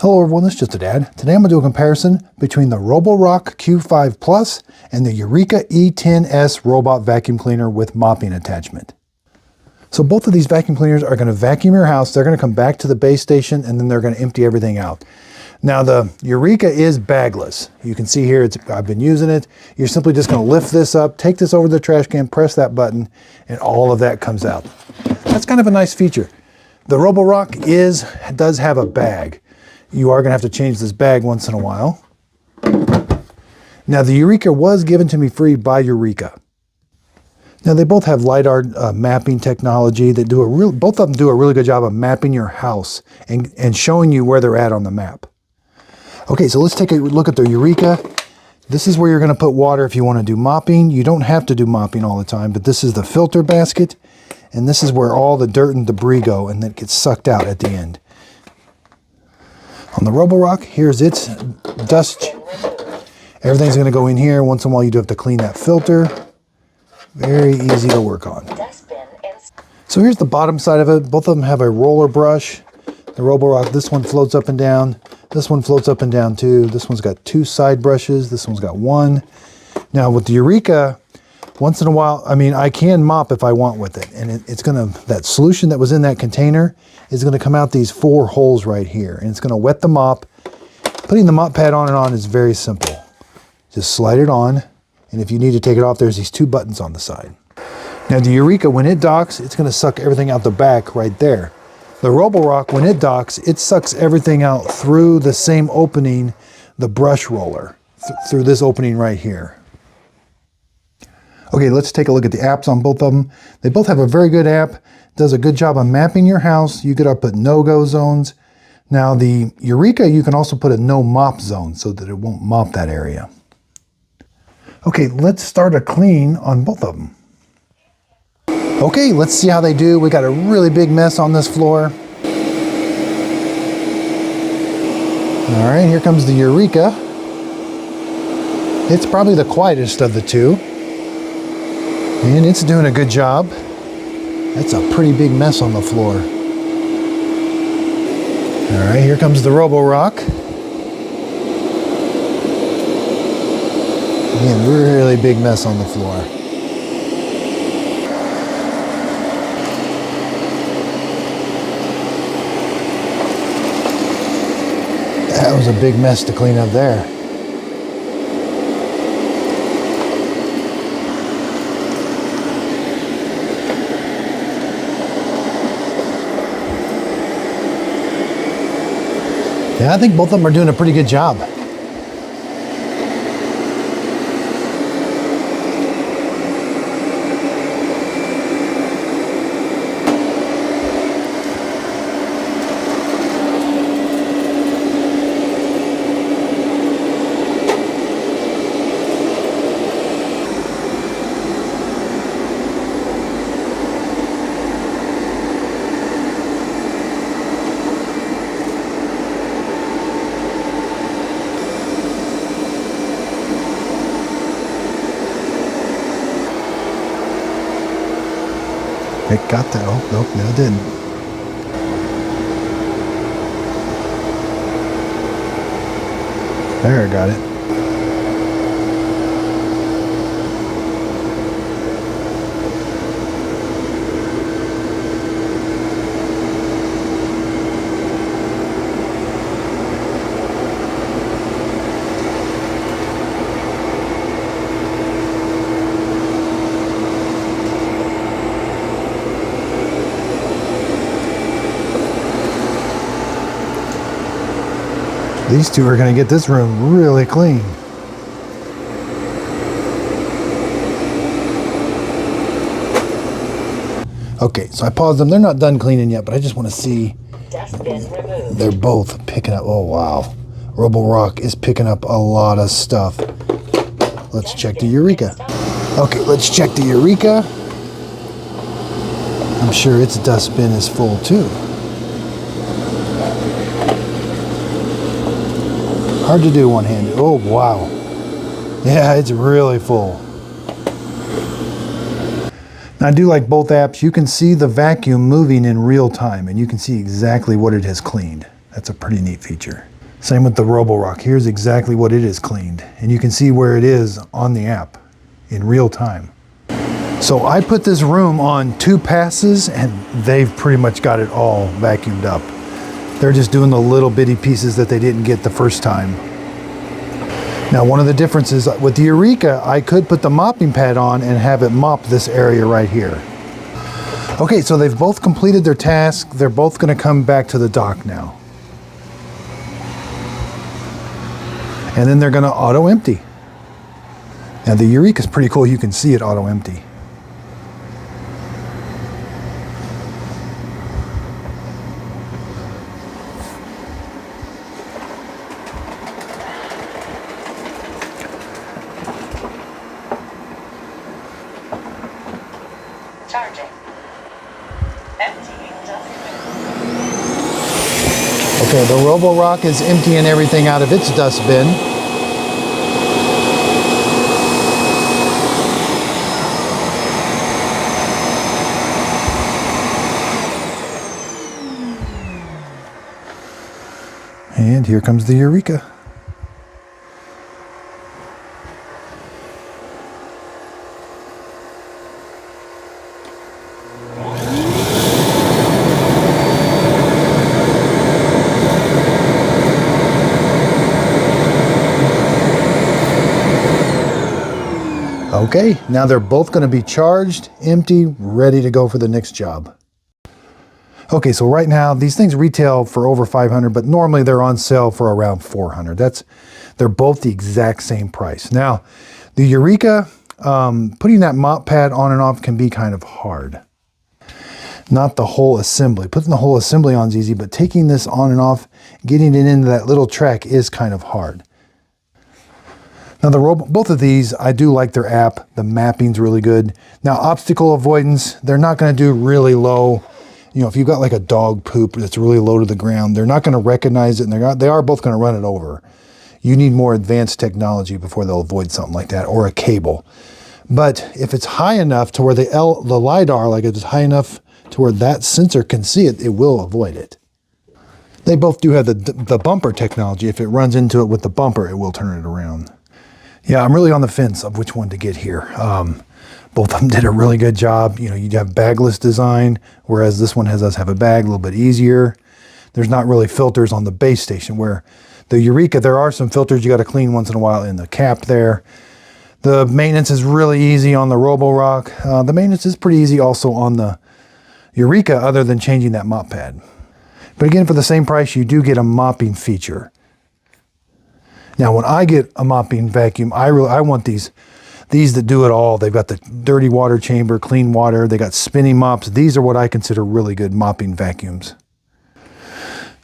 Hello everyone, this is Just a Dad. Today I'm going to do a comparison between the Roborock Q5 Plus and the Eureka E10s robot vacuum cleaner with mopping attachment. So both of these vacuum cleaners are going to vacuum your house. They're going to come back to the base station and then they're going to empty everything out. Now the Eureka is bagless. You can see here, I've been using it. You're simply just going to lift this up, take this over to the trash can, press that button, and all of that comes out. That's kind of a nice feature. The Roborock does have a bag. You are going to have to change this bag once in a while. Now the Eureka was given to me free by Eureka. Now they both have LiDAR mapping technology that both of them do a really good job of mapping your house and showing you where they're at on the map. Okay, so let's take a look at the Eureka. This is where you're going to put water if you want to do mopping. You don't have to do mopping all the time, but this is the filter basket, and this is where all the dirt and debris go, and then it gets sucked out at the end. On the Roborock, here's its dust. Everything's going to go in here. Once in a while, you do have to clean that filter. Very easy to work on. So here's the bottom side of it. Both of them have a roller brush. The Roborock, this one floats up and down. This one floats up and down too. This one's got two side brushes. This one's got one. Now with the Eureka, once in a while, I can mop if I want with it. And that solution that was in that container is going to come out these 4 holes right here. And it's going to wet the mop. Putting the mop pad on and on is very simple. Just slide it on. And if you need to take it off, there's these 2 buttons on the side. Now the Eureka, when it docks, it's going to suck everything out the back right there. The Roborock, when it docks, it sucks everything out through the same opening, the brush roller, through this opening right here. Okay, let's take a look at the apps on both of them. They both have a very good app. Does a good job of mapping your house. You could put no-go zones. Now the Eureka, you can also put a no mop zone so that it won't mop that area. Okay, let's start a clean on both of them. Okay, let's see how they do. We got a really big mess on this floor. All right, here comes the Eureka. It's probably the quietest of the two. And it's doing a good job. That's a pretty big mess on the floor. All right, here comes the Roborock. Again, really big mess on the floor. That was a big mess to clean up there. Yeah, I think both of them are doing a pretty good job. It got that. Oh, nope, no, it didn't. There, I got it. These two are going to get this room really clean. Okay, so I paused them. They're not done cleaning yet, but I just want to see. They're both picking up. Oh, wow. Roborock is picking up a lot of stuff. Let's check the Eureka. Okay, let's check the Eureka. I'm sure its dustbin is full too. Hard to do one-handed. Oh, wow. Yeah, it's really full. Now, I do like both apps. You can see the vacuum moving in real time, and you can see exactly what it has cleaned. That's a pretty neat feature. Same with the Roborock. Here's exactly what it is cleaned. And you can see where it is on the app in real time. So I put this room on 2 passes and they've pretty much got it all vacuumed up. They're just doing the little bitty pieces that they didn't get the first time. Now, one of the differences with the Eureka, I could put the mopping pad on and have it mop this area right here. Okay, so they've both completed their task. They're both going to come back to the dock now. And then they're going to auto empty. Now the Eureka is pretty cool. You can see it auto empty. Charging. Emptying dustbin. Okay, the Roborock is emptying everything out of its dustbin. And here comes the Eureka. Okay, now they're both going to be charged, empty, ready to go for the next job. Okay, so right now these things retail for over $500, but normally they're on sale for around $400. They're both the exact same price. Now, the Eureka, putting that mop pad on and off can be kind of hard. Not the whole assembly. Putting the whole assembly on is easy, but taking this on and off, getting it into that little track is kind of hard. Now both of these, I do like their app. The mapping's really good. Now obstacle avoidance, they're not going to do really low. You know, if you've got like a dog poop that's really low to the ground, they're not going to recognize it, and they are both going to run it over. You need more advanced technology before they'll avoid something like that, or a cable. But if it's high enough to where the LiDAR, like it's high enough to where that sensor can see it, it will avoid it. They both do have the bumper technology. If it runs into it with the bumper, it will turn it around. Yeah, I'm really on the fence of which one to get here. Both of them did a really good job. You know, you have bagless design, whereas this one has us have a bag, a little bit easier. There's not really filters on the base station, where the Eureka, there are some filters you got to clean once in a while in the cap there. The maintenance is really easy on the Roborock. The maintenance is pretty easy also on the Eureka, other than changing that mop pad. But again, for the same price, you do get a mopping feature. Now, when I get a mopping vacuum, I want these that do it all. They've got the dirty water chamber, clean water. They got spinning mops. These are what I consider really good mopping vacuums.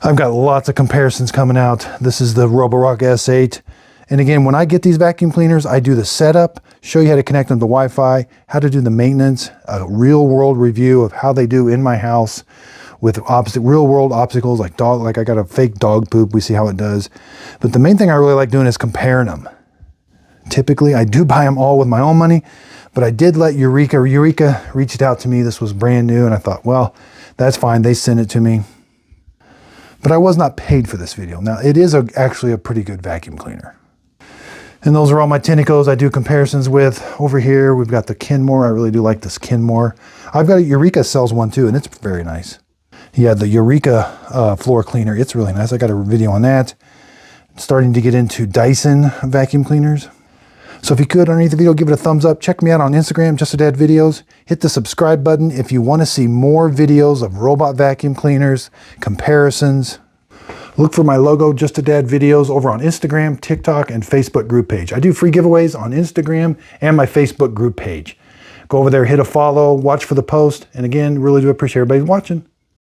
I've got lots of comparisons coming out. This is the Roborock S8. And again, when I get these vacuum cleaners, I do the setup, show you how to connect them to Wi-Fi, how to do the maintenance, a real world review of how they do in my house with real world obstacles like I got a fake dog poop. We see how it does. But the main thing I really like doing is comparing them. Typically, I do buy them all with my own money, but I did let Eureka reached out to me. This was brand new, and I thought, well, that's fine. They sent it to me. But I was not paid for this video. Now, it is actually a pretty good vacuum cleaner. And those are all my Tennicos I do comparisons with. Over here, we've got the Kenmore. I really do like this Kenmore. I've got a Eureka sells one too, and it's very nice. Yeah, the Eureka floor cleaner, it's really nice. I got a video on that. Starting to get into Dyson vacuum cleaners. So if you could, underneath the video, give it a thumbs up. Check me out on Instagram, Just a Dad Videos. Hit the subscribe button if you want to see more videos of robot vacuum cleaners, comparisons. Look for my logo, Just a Dad Videos, over on Instagram, TikTok, and Facebook group page. I do free giveaways on Instagram and my Facebook group page. Go over there, hit a follow, watch for the post. And again, really do appreciate everybody watching.